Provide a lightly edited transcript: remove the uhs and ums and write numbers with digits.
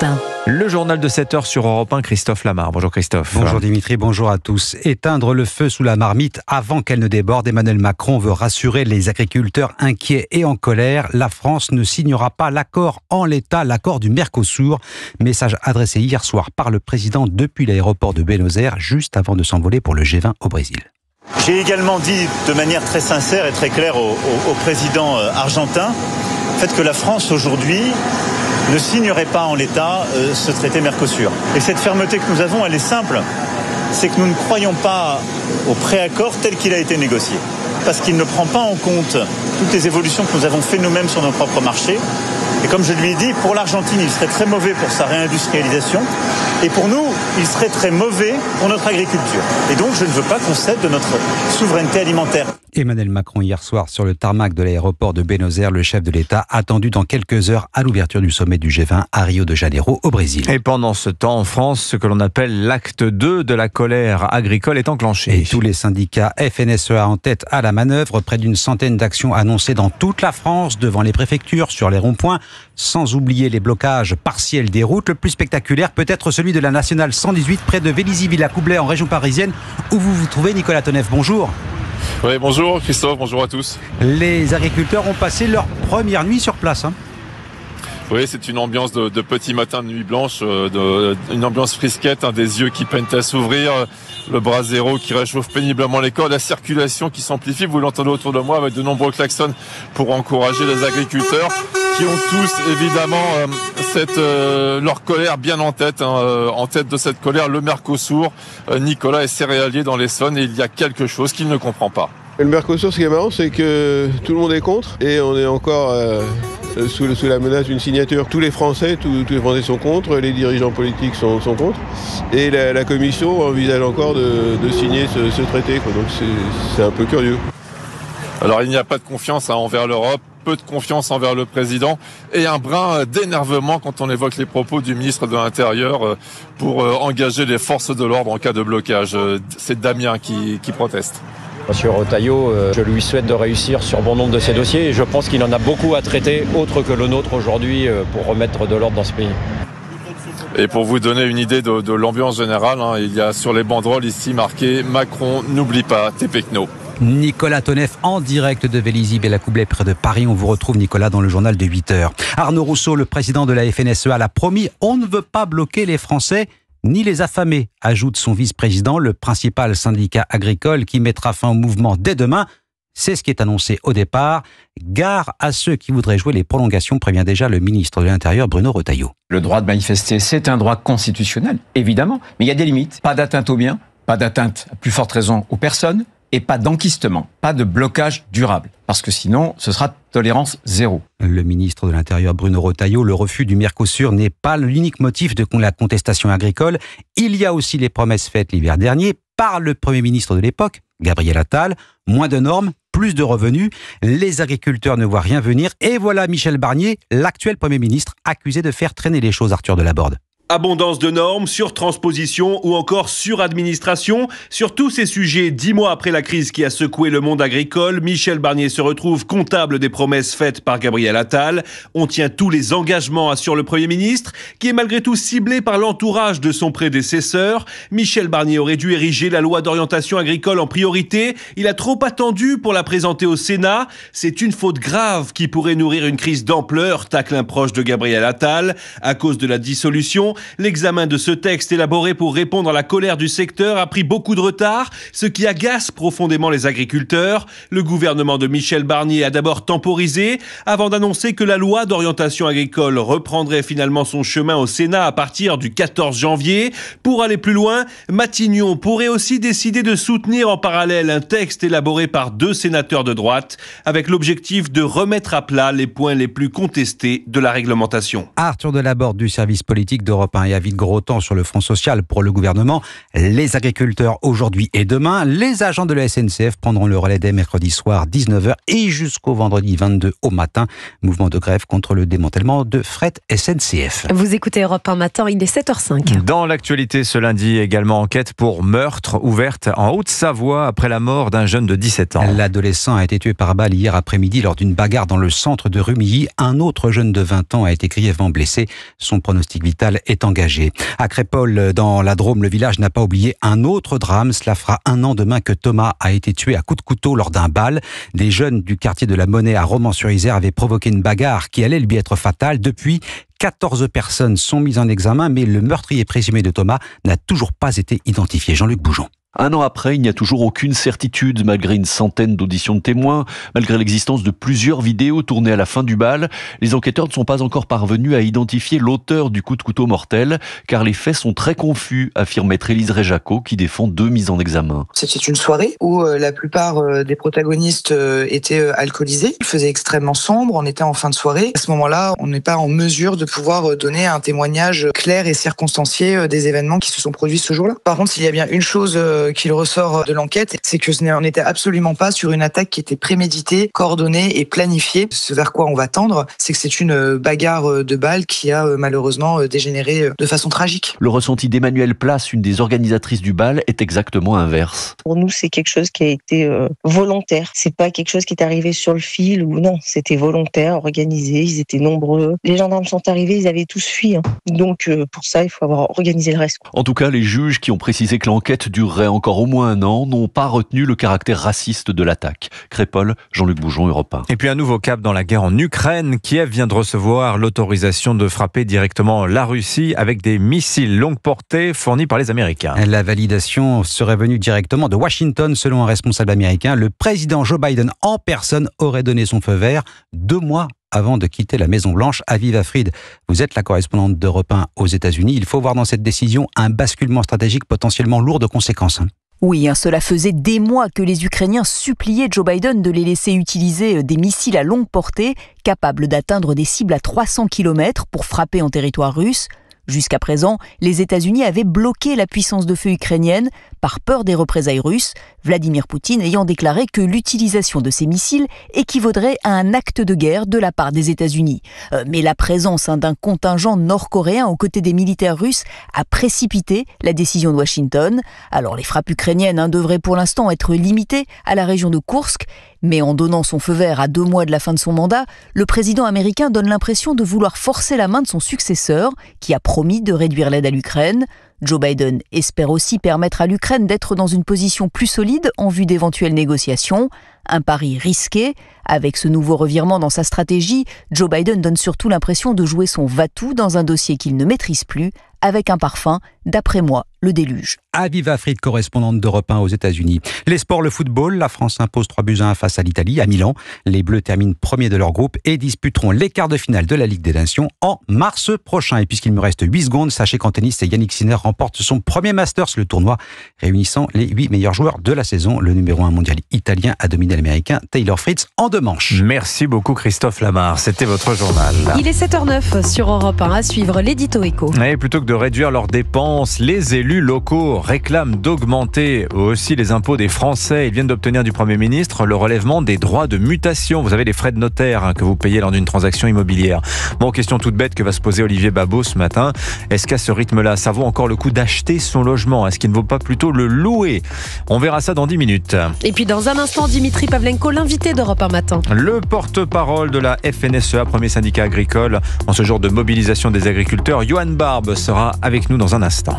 Europe 1. Le journal de 7h sur Europe 1, Christophe Lamar. Bonjour Christophe. Bonjour Dimitri, bonjour à tous. Éteindre le feu sous la marmite avant qu'elle ne déborde, Emmanuel Macron veut rassurer les agriculteurs inquiets et en colère. La France ne signera pas l'accord en l'état, l'accord du Mercosur. Message adressé hier soir par le président depuis l'aéroport de Buenos Aires, juste avant de s'envoler pour le G20 au Brésil. J'ai également dit de manière très sincère et très claire au président argentin, que la France aujourd'hui ne signerait pas en l'état ce traité Mercosur. Et cette fermeté que nous avons, elle est simple. C'est que nous ne croyons pas au préaccord tel qu'il a été négocié. Parce qu'il ne prend pas en compte toutes les évolutions que nous avons fait nous-mêmes sur nos propres marchés. Et comme je lui ai dit, pour l'Argentine, il serait très mauvais pour sa réindustrialisation. Et pour nous, il serait très mauvais pour notre agriculture. Et donc, je ne veux pas qu'on cède de notre souveraineté alimentaire. Emmanuel Macron hier soir sur le tarmac de l'aéroport de Buenos Aires, le chef de l'État attendu dans quelques heures à l'ouverture du sommet du G20 à Rio de Janeiro au Brésil. Et pendant ce temps, en France, ce que l'on appelle l'acte 2 de la colère agricole est enclenché. Et tous les syndicats FNSEA en tête à la manœuvre, près d'une centaine d'actions annoncées dans toute la France, devant les préfectures, sur les ronds-points, sans oublier les blocages partiels des routes. Le plus spectaculaire peut-être celui de la nationale 118 près de Vélizy-Villacoublay en région parisienne, où vous vous trouvez, Nicolas Toneff. Bonjour. Oui, bonjour Christophe, bonjour à tous. Les agriculteurs ont passé leur première nuit sur place. Oui, c'est une ambiance de petit matin de nuit blanche, une ambiance frisquette, des yeux qui peinent à s'ouvrir, le brasero qui réchauffe péniblement les corps, la circulation qui s'amplifie, vous l'entendez autour de moi avec de nombreux klaxons pour encourager les agriculteurs qui ont tous évidemment leur colère bien en tête de cette colère, le Mercosur. Nicolas est céréalier dans l'Essonne et il y a quelque chose qu'il ne comprend pas. Le Mercosur, ce qui est marrant, c'est que tout le monde est contre et on est encore sous la menace d'une signature. Tous les Français sont contre, les dirigeants politiques sont contre et la Commission envisage encore de signer ce traité. Donc c'est un peu curieux. Alors il n'y a pas de confiance envers l'Europe, peu de confiance envers le président et un brin d'énervement quand on évoque les propos du ministre de l'Intérieur pour engager les forces de l'ordre en cas de blocage. C'est Damien qui proteste. Monsieur Retailleau, je lui souhaite de réussir sur bon nombre de ses dossiers et je pense qu'il en a beaucoup à traiter, autre que le nôtre aujourd'hui, pour remettre de l'ordre dans ce pays. Et pour vous donner une idée de l'ambiance générale, il y a sur les banderoles ici marqué « Macron, n'oublie pas tes pecnos ». Nicolas Toneff en direct de Vélizy-Villacoublay près de Paris. On vous retrouve, Nicolas, dans le journal de 8h. Arnaud Rousseau, le président de la FNSEA, l'a promis, on ne veut pas bloquer les Français ni les affamés, ajoute son vice-président, le principal syndicat agricole qui mettra fin au mouvement dès demain. C'est ce qui est annoncé au départ. Gare à ceux qui voudraient jouer les prolongations, prévient déjà le ministre de l'Intérieur, Bruno Retailleau. Le droit de manifester, c'est un droit constitutionnel, évidemment, mais il y a des limites. Pas d'atteinte aux biens, pas d'atteinte, à plus forte raison, aux personnes, et pas d'enquistement, pas de blocage durable. Parce que sinon, ce sera tolérance zéro. Le ministre de l'Intérieur, Bruno Retailleau, le refus du Mercosur n'est pas l'unique motif de la contestation agricole. Il y a aussi les promesses faites l'hiver dernier par le Premier ministre de l'époque, Gabriel Attal. Moins de normes, plus de revenus. Les agriculteurs ne voient rien venir. Et voilà Michel Barnier, l'actuel Premier ministre, accusé de faire traîner les choses, Arthur Delaborde. Abondance de normes, surtransposition ou encore suradministration. Sur tous ces sujets, 10 mois après la crise qui a secoué le monde agricole, Michel Barnier se retrouve comptable des promesses faites par Gabriel Attal. On tient tous les engagements, assure le Premier ministre, qui est malgré tout ciblé par l'entourage de son prédécesseur. Michel Barnier aurait dû ériger la loi d'orientation agricole en priorité. Il a trop attendu pour la présenter au Sénat. C'est une faute grave qui pourrait nourrir une crise d'ampleur, tacle un proche de Gabriel Attal. À cause de la dissolution, l'examen de ce texte élaboré pour répondre à la colère du secteur a pris beaucoup de retard, ce qui agace profondément les agriculteurs. Le gouvernement de Michel Barnier a d'abord temporisé avant d'annoncer que la loi d'orientation agricole reprendrait finalement son chemin au Sénat à partir du 14 janvier. Pour aller plus loin, Matignon pourrait aussi décider de soutenir en parallèle un texte élaboré par 2 sénateurs de droite avec l'objectif de remettre à plat les points les plus contestés de la réglementation. Arthur Delaborde du service politique d'Europe Europe 1 et avis de gros temps sur le front social pour le gouvernement. Les agriculteurs aujourd'hui et demain. Les agents de la SNCF prendront le relais dès mercredi soir 19h et jusqu'au vendredi 22 au matin. Mouvement de grève contre le démantèlement de fret SNCF. Vous écoutez Europe 1 matin, il est 7h05. Dans l'actualité ce lundi, également enquête pour meurtre ouverte en Haute-Savoie après la mort d'un jeune de 17 ans. L'adolescent a été tué par balle hier après-midi lors d'une bagarre dans le centre de Rumilly. Un autre jeune de 20 ans a été grièvement blessé. Son pronostic vital est engagé. À Crépol, dans la Drôme, le village n'a pas oublié un autre drame. Cela fera 1 an demain que Thomas a été tué à coups de couteau lors d'un bal. Des jeunes du quartier de la Monnaie à Romans-sur-Isère avaient provoqué une bagarre qui allait lui être fatale. Depuis, 14 personnes sont mises en examen, mais le meurtrier présumé de Thomas n'a toujours pas été identifié. Jean-Luc Boujon. 1 an après, il n'y a toujours aucune certitude, malgré une centaine d'auditions de témoins, malgré l'existence de plusieurs vidéos tournées à la fin du bal. Les enquêteurs ne sont pas encore parvenus à identifier l'auteur du coup de couteau mortel, car les faits sont très confus, affirme maître Élise Réjaco, qui défend 2 mises en examen. C'était une soirée où la plupart des protagonistes étaient alcoolisés. Il faisait extrêmement sombre, on était en fin de soirée. À ce moment-là, on n'est pas en mesure de pouvoir donner un témoignage clair et circonstancié des événements qui se sont produits ce jour-là. Par contre, s'il y a bien une chose qu'il ressort de l'enquête, c'est que on n'était absolument pas sur une attaque qui était préméditée, coordonnée et planifiée. Ce vers quoi on va tendre, c'est que c'est une bagarre de balles qui a malheureusement dégénéré de façon tragique. Le ressenti d'Emmanuelle Place, une des organisatrices du bal, est exactement inverse. Pour nous, c'est quelque chose qui a été volontaire. C'est pas quelque chose qui est arrivé sur le fil ou non. C'était volontaire, organisé. Ils étaient nombreux. Les gendarmes sont arrivés, ils avaient tous fui. Donc pour ça, il faut avoir organisé le reste. En tout cas, les juges qui ont précisé que l'enquête durerait encore au moins 1 an n'ont pas retenu le caractère raciste de l'attaque. Crépol, Jean-Luc Boujon, Europe 1. Et puis un nouveau cap dans la guerre en Ukraine. Kiev vient de recevoir l'autorisation de frapper directement la Russie avec des missiles longue portée fournis par les Américains. La validation serait venue directement de Washington, selon un responsable américain. Le président Joe Biden en personne aurait donné son feu vert 2 mois avant de quitter la Maison-Blanche. Aviva Fried, vous êtes la correspondante d'Europe 1 aux États-Unis. Il faut voir dans cette décision un basculement stratégique potentiellement lourd de conséquences. Oui, cela faisait des mois que les Ukrainiens suppliaient Joe Biden de les laisser utiliser des missiles à longue portée, capables d'atteindre des cibles à 300 km pour frapper en territoire russe. Jusqu'à présent, les États-Unis avaient bloqué la puissance de feu ukrainienne par peur des représailles russes, Vladimir Poutine ayant déclaré que l'utilisation de ces missiles équivaudrait à un acte de guerre de la part des États-Unis. Mais la présence d'un contingent nord-coréen aux côtés des militaires russes a précipité la décision de Washington. Alors les frappes ukrainiennes devraient pour l'instant être limitées à la région de Koursk, mais en donnant son feu vert à 2 mois de la fin de son mandat, le président américain donne l'impression de vouloir forcer la main de son successeur, qui a promis de réduire l'aide à l'Ukraine. Joe Biden espère aussi permettre à l'Ukraine d'être dans une position plus solide en vue d'éventuelles négociations. Un pari risqué. Avec ce nouveau revirement dans sa stratégie, Joe Biden donne surtout l'impression de jouer son va-tout dans un dossier qu'il ne maîtrise plus, avec un parfum, d'après moi, le déluge. Aviva Fried, correspondante d'Europe 1 aux États-Unis. Les sports, le football, la France impose 3-1 face à l'Italie à Milan. Les Bleus terminent premiers de leur groupe et disputeront les quarts de finale de la Ligue des Nations en mars prochain. Et puisqu'il me reste 8 secondes, sachez qu'en tennis, Yannick Sinner remporte son premier Masters, le tournoi réunissant les 8 meilleurs joueurs de la saison. Le numéro 1 mondial italien a dominé l'Américain Taylor Fritz en 2 manches. Merci beaucoup Christophe Lamar, c'était votre journal. Il est 7h09 sur Europe 1, à suivre l'édito éco. Et plutôt que de réduire leurs dépenses, les élus locaux réclament d'augmenter aussi les impôts des Français. Ils viennent d'obtenir du Premier ministre le relèvement des droits de mutation. Vous avez les frais de notaire que vous payez lors d'une transaction immobilière. Bon, question toute bête que va se poser Olivier Babot ce matin. Est-ce qu'à ce rythme-là, ça vaut encore le coup d'acheter son logement? Est-ce qu'il ne vaut pas plutôt le louer? On verra ça dans 10 minutes. Et puis dans un instant, Dimitri Pavlenko, l'invité d'Europe 1 matin. Le porte-parole de la FNSEA, premier syndicat agricole, en ce jour de mobilisation des agriculteurs, Johan Barbe sera avec nous dans un instant.